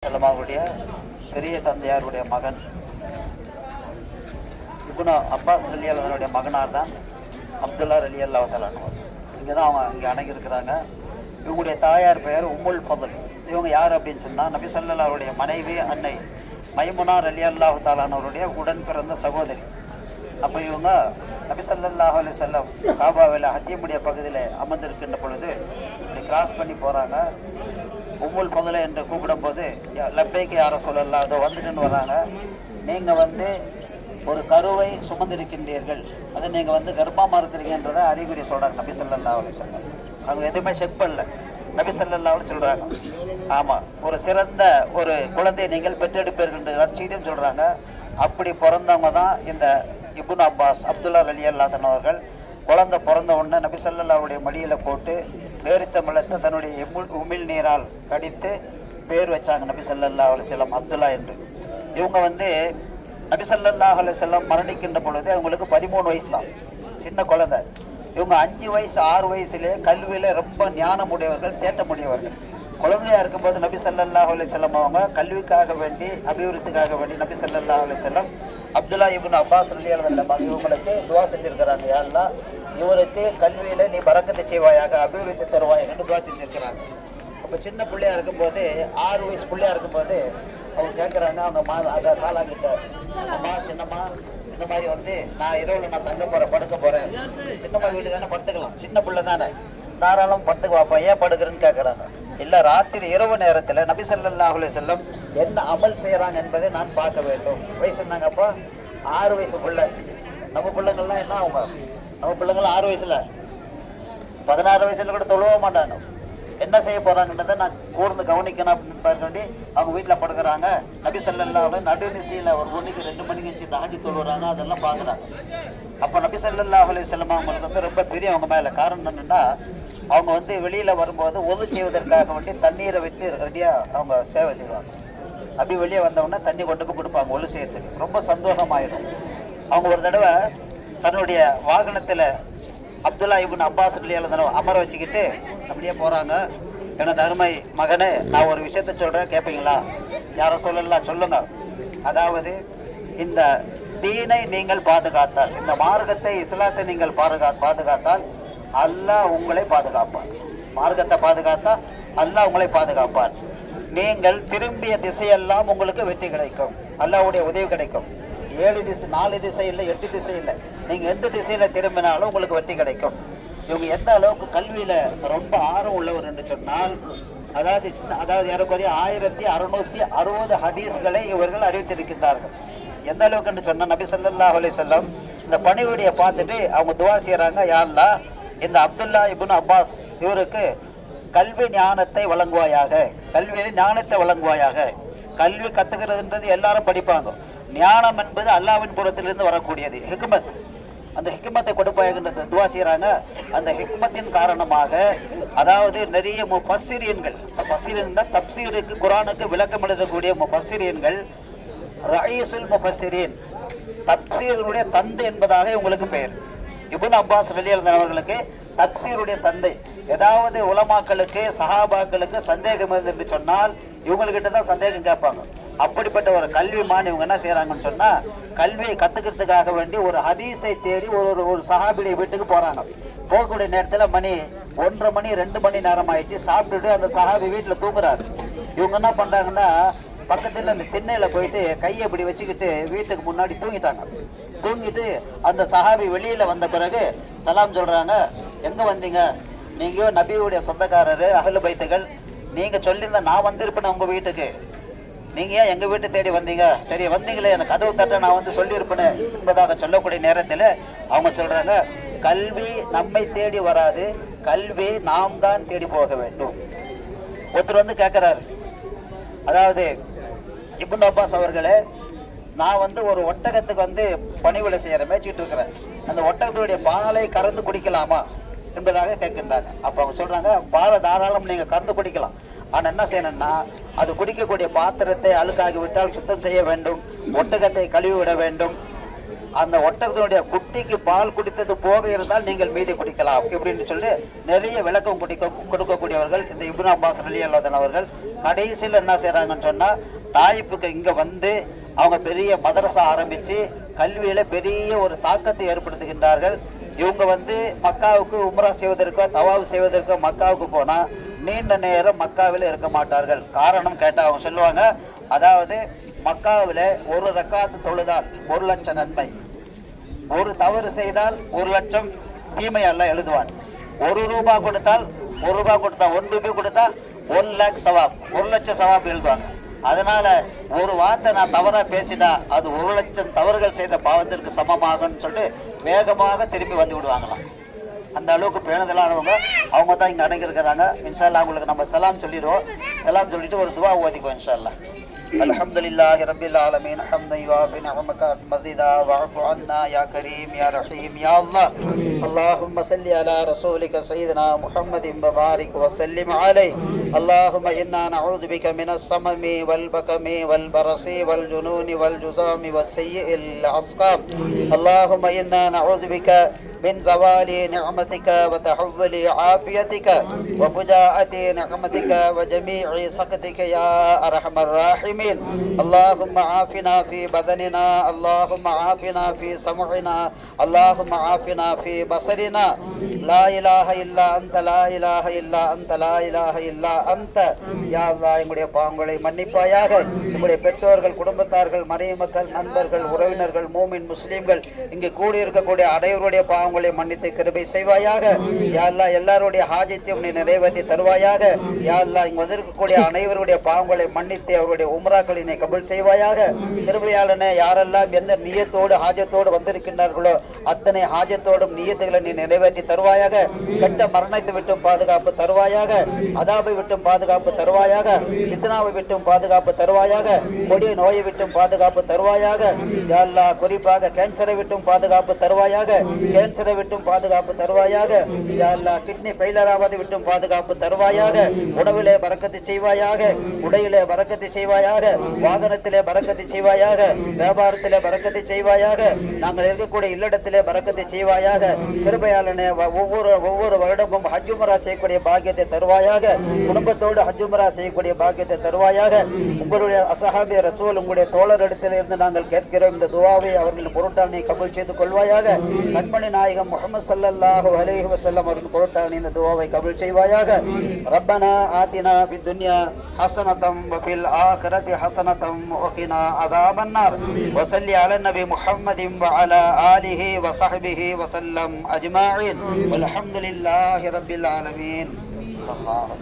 செல்லமாவுடைய பெரிய தந்தையாருடைய மகன் இப்னு அப்பாஸ் ரலியல்லாஹு மகனார் தான் அப்துல்லா ரலியல்லாஹு தஆலா. இங்கே தான் அவங்க இங்கே அடங்கியிருக்கிறாங்க. இவங்களுடைய தாயார் பெயர் உம்முல் ஃபதுல். இவங்க யார் அப்படின்னு சொன்னால் நபி ஸல்லல்லாஹுடைய மனைவி அன்னை மைமுனா ரலியல்லாஹு தஆலாவுடைய உடன் பிறந்த சகோதரி. அப்போ இவங்க நபி ஸல்லல்லாஹு அலைஹி வஸல்லம் காபாவில் ஹத்தியமுடைய பகுதியில் அமர்ந்திருக்கின்ற பொழுது இப்படி கிராஸ் பண்ணி போகிறாங்க. உம்முல் ஃபதுல் என்று கூப்பிடும்போது லப்பைக்கு யாரை சொல்லலாம், அதோ வந்துட்டுன்னு வராங்க. நீங்கள் ஒரு கருவை சுமந்திருக்கின்றீர்கள், அதை நீங்கள் கர்ப்பமாக இருக்கிறீங்கன்றதை அறிகுறி சொல்கிறாங்க நபி ஸல்லல்லாஹு அலைஹி வஸல்லம். அவங்க எதுவுமே செக் பண்ணல, நபி ஸல்லல்லாஹு அலைஹி சொல்கிறாங்க ஆமாம் ஒரு சிறந்த ஒரு குழந்தையை நீங்கள் பெற்றெடுப்பீர்கள் செய்தியும் சொல்கிறாங்க. அப்படி பிறந்தவங்க தான் இந்த இப்னு அப்பாஸ் அப்துல்லா ரலியல்லாஹு அன்ஹு அவர்கள். குழந்தை பிறந்த உடனே நபி ஸல்லல்லாஹுடைய மடியில் போட்டு பேரித்த மலத்தை தன்னுடைய உமிழ் நீரால் கடித்து பேர் வச்சாங்க நபி ஸல்லல்லாஹு அலைஹி வஸல்லம் அப்துல்லா என்று. இவங்க நபி ஸல்லல்லாஹு அலைஹி வஸல்லம் மரணிக்கின்ற பொழுது அவங்களுக்கு 13 வயசு தான், சின்ன குழந்தை. இவங்க 5 வயசு 6 வயசுலேயே கல்வியில் ரொம்ப ஞானமுடையவர்கள், தேட்டமுடையவர்கள். குழந்தையா இருக்கும்போது நபி ஸல்லல்லாஹு அலைஹி வஸல்லம் அவங்க கல்விக்காக வேண்டி அபிவிருத்திக்காக வேண்டி நபி ஸல்லல்லாஹு அலைஹி வஸல்லம் அப்துல்லா இப்னு அப்பாஸ் ரலியல்லாஹு அன்ஹு இவங்களுக்கு துவா செஞ்சிருக்கிறாங்க. யா அல்லாஹ் இவருக்கு கல்வியில் நீ பரக்கத்தை செய்வாயாக, அபிவிருத்தி தருவாயாக என்று துவா செஞ்சிருக்கிறாங்க. அப்போ சின்ன பிள்ளையா இருக்கும்போது 6 வயசு பிள்ளையா இருக்கும்போது அவங்க கேட்குறாங்க அவங்க அதை காலாங்கிட்ட, அம்மா சின்னம்மா இந்த மாதிரி நான் இரவில் நான் தங்க போகிறேன், படுக்க போகிறேன். சின்னம்மா வீடு தானே, படுத்துக்கலாம், சின்ன பிள்ளை தானே, தாராளம் படுத்துக்கு வாப்பா, ஏன் படுக்கிறேன்னு கேட்குறாங்க. இல்லை, ராத்திரி இரவு நேரத்தில் நபி ஸல்லல்லாஹு அலைஹி வஸல்லம் என்ன அமல் செய்கிறாங்க என்பதை நான் பார்க்க வேண்டும். வயசு என்னங்கப்பா? 6 வயசு பிள்ளை. நம்ம பிள்ளைங்கள்லாம் என்ன அவங்க, நம்ம பிள்ளைங்கள்லாம் 6 வயசில் 16 வயசுல கூட தொழுவ மாட்டாங்க. என்ன செய்ய போகிறாங்கன்றதை நான் கூர்ந்து கவனிக்கணும் அப்படின்னு பார்க்க அவங்க வீட்டில் படுக்கிறாங்க. நபி ஸல்லல்லாஹு நடுநிசையில் 1 மணிக்கு 2 மணிக்கு வச்சு தாஜி தொழுகிறாங்க, அதெல்லாம் பார்க்குறாங்க. அப்போ நபி ஸல்லல்லாஹு அலைஹி வஸல்லம் அவங்களுக்கு ரொம்ப பெரிய அவங்க மேலே காரணம் என்னென்னா, அவங்க வெளியில் வரும்போது ஒது செய்வதற்காக வேண்டி தண்ணீரை விட்டு ரெடியாக அவங்க சேவை செய்வாங்க. அப்படி வெளியே வந்தவொடனே தண்ணி கொண்டு போய் கொடுப்பாங்க ஒழு செய்யறதுக்கு. ரொம்ப சந்தோஷமாயிடும். அவங்க ஒரு தடவை தன்னுடைய வாகனத்தில் அப்துல்லா இப்னு அப்பாஸ் ரலியல்லாஹு அன்ஹு அமர வச்சுக்கிட்டு அப்படியே போகிறாங்க. எனது அருமை மகனே, நான் ஒரு விஷயத்த சொல்கிறேன், கேட்பீங்களா? யாரும் சொல்லலாம், சொல்லுங்க. அதாவது இந்த தீனை நீங்கள் பாதுகாத்தால், இந்த மார்க்கத்தை இஸ்லாத்தை நீங்கள் பாதுகாத்தால் அல்லாஹ் உங்களை பாதுகாப்பான். மார்க்கத்தை பாதுகாத்தா அல்லாஹ் உங்களை பாதுகாப்பான். நீங்கள் திரும்பிய திசையெல்லாம் உங்களுக்கு வெற்றி கிடைக்கும், அல்லாஹ்வுடைய உதவி கிடைக்கும். 7 திசை 4 திசை இல்லை, 8 திசை இல்லை, நீங்கள் எந்த திசையில் திரும்பினாலும் உங்களுக்கு வெற்றி கிடைக்கும். இவங்க எந்த அளவுக்கு கல்வியில் ரொம்ப ஆர்வம் உள்ளவர் என்று சொன்னால், அதாவது ஏறக்குறைய 1660 ஹதீஸ்களை இவர்கள் அறிவித்திருக்கின்றார்கள். எந்த அளவுக்கு என்று சொன்னால் நபி ஸல்லல்லாஹு அலைஹி வஸல்லம் இந்த பணிவிடையை பார்த்துட்டு அவங்க துவா செய்கிறாங்க, யா அல்லாஹ் இந்த அப்துல்லா இப்னு அப்பாஸ் இவருக்கு கல்வி ஞானத்தை வழங்குவாயாக, கல்வியில் ஞானத்தை வழங்குவாயாக. கல்வி கற்றுக்கிறதுன்றது எல்லாரும் படிப்பாங்க, ஞானம் என்பது அல்லாஹ்வின் புறத்திலிருந்து வரக்கூடியது, ஹிக்மத். அந்த ஹிக்மத்தை கொடுப்பாயன்றது துவா செய்கிறாங்க. அந்த ஹிக்மத்தின் காரணமாக அதாவது நிறைய முஃபஸ்ஸிரீன்கள், தப்சீருக்கு குர்ஆனுக்கு விளக்கம் எழுதக்கூடிய முஃபஸ்ஸிரீன்கள், ரயீசுல் முஃபஸ்ஸிரீன், தப்சீருடைய தந்தை என்பதாக இவங்களுக்கு பெயர். இப்னு அப்பாஸ் ரலியல்லாஹு அவர்களுக்கு தப்சீருடைய தந்தை. ஏதாவது உலமாக்களுக்கு சஹாபாக்களுக்கு சந்தேகம் என்று சொன்னால் இவங்ககிட்ட தான் சந்தேகம் கேட்பாங்க. அப்படிப்பட்ட ஒரு கல்விமான் இவங்க என்ன செய்கிறாங்கன்னு சொன்னால், கல்வியை கற்றுக்கிறதுக்காக வேண்டி ஒரு ஹதீஸை தேடி ஒரு சஹாபியுடைய வீட்டுக்கு போகிறாங்க. போகக்கூடிய நேரத்தில் மணி 1:30 மணி 2 மணி நேரம் ஆயிடுச்சு. சாப்பிட்டுட்டு அந்த சஹாபி வீட்டில் தூங்குறாரு. இவங்க என்ன பண்ணுறாங்கன்னா, பக்கத்தில் அந்த திண்ணையில் போயிட்டு கையை இப்படி வச்சுக்கிட்டு வீட்டுக்கு முன்னாடி தூங்கிட்டாங்க. தூங்கிட்டு அந்த சஹாபி வெளியில் வந்த பிறகு சலாம் சொல்கிறாங்க, எங்கே வந்தீங்க? நீங்கள் நபியுடைய சொந்தக்காரர், அஹ்லு பைத்துகள், நீங்கள் சொல்லியிருந்த நான் வந்திருப்பேன் உங்கள் வீட்டுக்கு, நீங்கள் ஏன் எங்கள் வீட்டை தேடி வந்தீங்க? சரி வந்தீங்களே, எனக்கு கதவு தட்ட நான் சொல்லியிருப்பேன் என்பதாக சொல்லக்கூடிய நேரத்தில் அவங்க சொல்கிறாங்க, கல்வி நம்மை தேடி வராது, கல்வி நாம் தான் தேடி போக வேண்டும். ஒருத்தர் கேட்குறாரு, அதாவது இப்னு அப்பாஸ் அவர்களே, நான் ஒரு ஒட்டகத்துக்கு பணிவிடை செய்கிற மேய்ச்சிட்டு இருக்கிறேன், அந்த ஒட்டகத்துடைய பாலை கறந்து குடிக்கலாமா என்பதாக கேட்கின்றாங்க. அப்போ அவங்க சொல்கிறாங்க, பாலை தாராளம் நீங்கள் கறந்து குடிக்கலாம், ஆனால் என்ன செய்யணும்னா அது குடிக்கக்கூடிய பாத்திரத்தை அழுக்காகி விட்டால் சுத்தம் செய்ய வேண்டும், ஒட்டகத்தை கழுவி விட வேண்டும், அந்த ஒட்டகத்தினுடைய குட்டிக்கு பால் குடித்தது போக இருந்தால் நீங்கள் மீதி குடிக்கலாம் இப்படின்னு சொல்லி நிறைய விளக்கம் கொடுக்கக்கூடியவர்கள் இந்த இப்னு அப்பாஸ் ரலியல்லாஹு அன்ஹு அவர்கள். கடைசியில் என்ன செய்யறாங்கன்னு சொன்னா, தாயிப்புக்கு இங்க வந்து அவங்க பெரிய மதரசா ஆரம்பிச்சு கல்வியில பெரிய ஒரு தாக்கத்தை ஏற்படுத்துகின்றார்கள். இவங்க வந்து மக்காவுக்கு உம்ரா செய்வதற்கோ தவாவு செய்வதற்கோ மக்காவுக்கு போனா நீண்ட நேரம் மக்காவில் இருக்க மாட்டார்கள். காரணம் கேட்டால் அவங்க சொல்லுவாங்க, அதாவது மக்காவில் ஒரு ரக்காத்து தொழுதால் 1 லட்சம் நன்மை, ஒரு தவறு செய்தால் 1 லட்சம் தீமை எல்லாம் எழுதுவான். 1 ரூபாய் கொடுத்தால் 1 ரூபாய் கொடுத்தா 1 ரூபாய் கொடுத்தா 1 லேக் சவாப், 1 லட்சம் சவாப் எழுதுவாங்க. அதனால ஒரு வார்த்தை நான் தவறா பேசினா அது 1 லட்சம் தவறுகள் செய்த பாவத்திற்கு சமமாகும்னு சொல்லிட்டு வேகமாக திரும்பி வந்து விடுவாங்களாம். அந்த அளவுக்கு பேணுதலானவங்க அவங்க தான் இங்கே அடங்கியிருக்கிறாங்க. இன்ஷா அல்லாஹ் அவங்களுக்கு நம்ம சலாம் சொல்லிடுவோம். சலாம் சொல்லிட்டு ஒரு துவா ஓதிக்குவோம் இன்ஷா அல்லாஹ். அல்ஹம்துலில்லாஹி ரப்பில் ஆலமீன் ஹம்தன் யுவாஃபி நிஅமக மஸீதா வஅஃபு அன்னா யா கரீம் யா ரஹீம் யா அல்லாஹ். அல்லாஹும்ம ஸல்லி அலா ரசூலிக சய்யிதினா முஹம்மதின் வபாரிக் வஸல்லிம் அலைஹி. அல்லாஹும்ம இன்னா நஊது பிக மினஸ் ஸமமி வல் பகமி வல் பரஸி வல் ஜுனூனி வல் ஜுஸாமி வஸ்ஸய்யில் அஸ்காம். அல்லாஹும்ம இன்னா நஊது பிக من زوال نعمتك وتحول عافيتك وفجاءة نعمتك وجميع سخطك يا أرحم الراحمين. اللهم عافنا في بدننا، اللهم عافنا في سمعنا، اللهم عافنا في بصرنا. لا إله إلا أنت، لا إله إلا أنت، لا إله إلا أنت. யா அல்லாஹ் எங்களுடைய பாவங்களை மன்னிப்பாயாக. எங்களுடைய பெற்றோர்கள், குடும்பத்தார்கள், மனைவி மக்கள், நண்பர்கள், உறவினர்கள், மூமின் முஸ்லீம்கள் இங்கு கூடியிருக்கக்கூடிய அனைவருடைய பாவங்களை மன்னித்து கிருபை செய்வாயாக. யா அல்லாஹ் எல்லாருடைய ஹாஜத்தையும் நீ நிறைவேற்றி தருவாயாக. யா அல்லாஹ் இங்கு வந்திருக்கக்கூடிய அனைவருடைய பாவங்களை மன்னித்து அவருடைய உம்ராக்களை நீ கபூல் செய்வாயாக. கிருபையாளனே, யாரெல்லாம் எந்த நியத்தோடு ஹாஜத்தோடு வந்திருக்கின்றார்களோ அத்தனை ஹாஜத்தோடும் நியத்துகளை நீ நிறைவேற்றி தருவாயாக. கெட்ட மரணத்தை விட்டும் பாதுகாப்பு தருவாயாக. அதாபை விட்டும் பாதுகாப்பு தருவாயாக. பித்னாவை விட்டும் பாதுகாப்பு தருவாயாக. கொடிய நோயை விட்டும் பாதுகாப்பு தருவாயாக. யா அல்லாஹ் குறிப்பாக கேன்சரை விட்டும் பாதுகாப்பு தருவாயாக. கேன்சரை விட்டும் பாதுகாப்பு தருவாயாக. யா அல்லாஹ் கிட்னி ஃபெயிலியர் ஆவதை விட்டும் பாதுகாப்பு தருவாயாக. உணவிலே பரக்கத்து செய்வாயாக. உடையிலே பரக்கத்து செய்வாயாக. வாகனத்திலே பரக்கத்து செய்வாயாக. வியாபாரத்திலே பரக்கத்து செய்வாயாக. நாங்கள் இருக்கக்கூடிய இல்லடத்திலே பரக்கத்து செய்வாயாக. கிருபையாளனே, ஒவ்வொரு வருடமும் ஹஜ் உம்ரா செய்யக்கூடிய பாக்கியத்தை தருவாயாக. குடும்பத்தோடு ஹஜ் உம்ரா செய்யக்கூடிய பாக்கியத்தை தருவாயாக. உங்களுடைய அஸஹாபி ரசூல் உங்களுடைய தோழர் இடத்திலிருந்து நாங்கள் கேட்கிறோம். இந்த துஆவை அவர்களின் பொருட்டால் நீ கபூல் செய்து கொள்வாயாக. கண்மணி நாயகம் முஹம்மது ஸல்லல்லாஹு அலைஹி வஸல்லம் அவர்களின் பொருட்டால் இந்த துஆவை கபூல் செய்வாயாக. ரப்பனா ஆதினா ஃபித் துன்யா ஹஸனதம் வ ஃபில் ஆகிரதி ஹஸனதம் வ கினா அஸாபன் நார். வ ஸல்லி அலா நபி முஹம்மதின் வ அலா ஆலிஹி வ ஸஹ்பிஹி வ ஸல்லம் அஜ்மாஈன். வல்ஹம்துலில்லாஹி ரப்பில் ஆலமீன். அல்லாஹு